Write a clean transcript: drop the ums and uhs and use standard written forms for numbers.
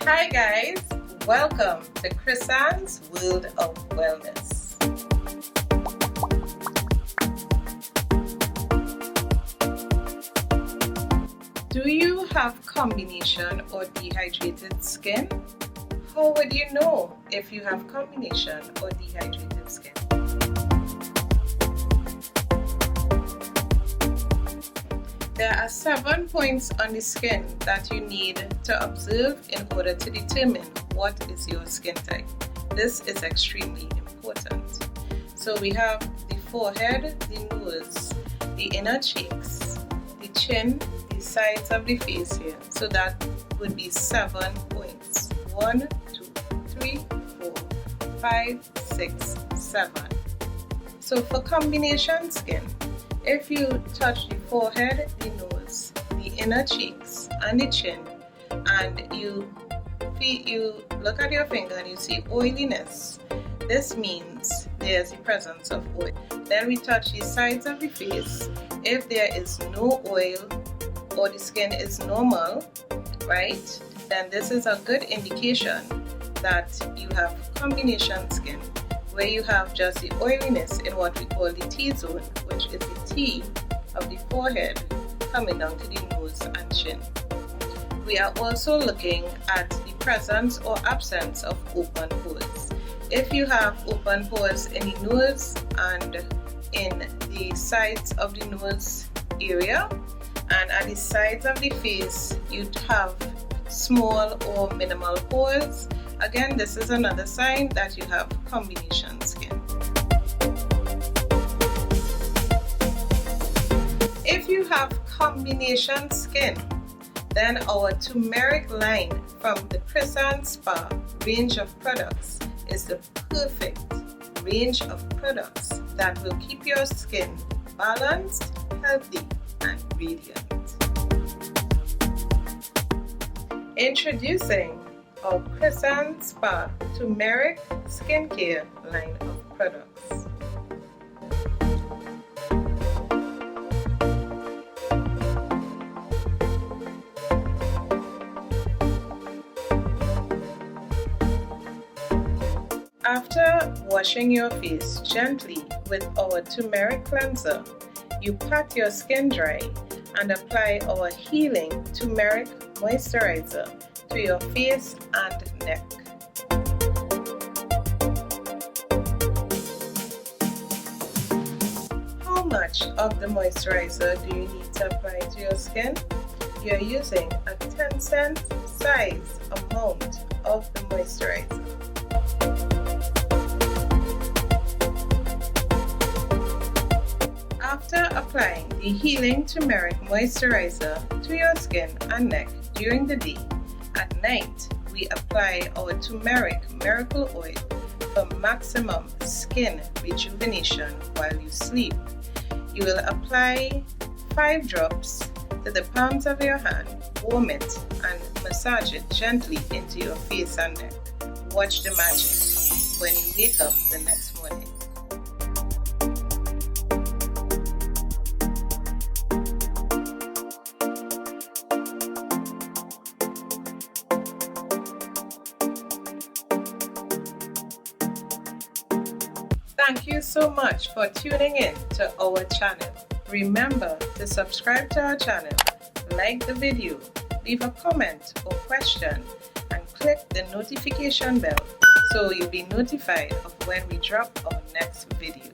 Hi guys, welcome to Crysande's World of Wellness. Do you have combination or dehydrated skin? How would you know if you have combination or dehydrated skin? There are 7 points on the skin that you need to observe in order to determine what is your skin type. This is extremely important. So we have the forehead, the nose, the inner cheeks, the chin, the sides of the face here. So that would be 7 points. 1, 2, 3, 4, 5, 6, 7. So for combination skin, if you touch the forehead, the nose, the inner cheeks, and the chin, and you look at your finger and you see oiliness, this means there's the presence of oil. Then we touch the sides of the face. If there is no oil or the skin is normal, right, then this is a good indication that you have combination skin, where you have just the oiliness in what we call the T-zone, which is the T of the forehead coming down to the nose and chin. We are also looking at the presence or absence of open pores. If you have open pores in the nose and in the sides of the nose area, and at the sides of the face you'd have small or minimal pores, again, this is another sign that you have combination skin. If you have combination skin, then our turmeric line from the Crysande Spa range of products is the perfect range of products that will keep your skin balanced, healthy, and radiant. Introducing our Crysande Spa Turmeric Skincare line of products. After washing your face gently with our turmeric cleanser, you pat your skin dry and apply our healing turmeric moisturizer to your face and neck. How much of the moisturizer do you need to apply to your skin? You're using a 10-cent size amount of the moisturizer. After applying the healing turmeric moisturizer to your skin and neck during the day, at night we apply our turmeric miracle oil for maximum skin rejuvenation while you sleep. You will apply 5 drops to the palms of your hand, warm it and massage it gently into your face and neck. Watch the magic when you wake up the next morning. Thank you so much for tuning in to our channel. Remember to subscribe to our channel, like the video, leave a comment or question, and click the notification bell so you'll be notified of when we drop our next video.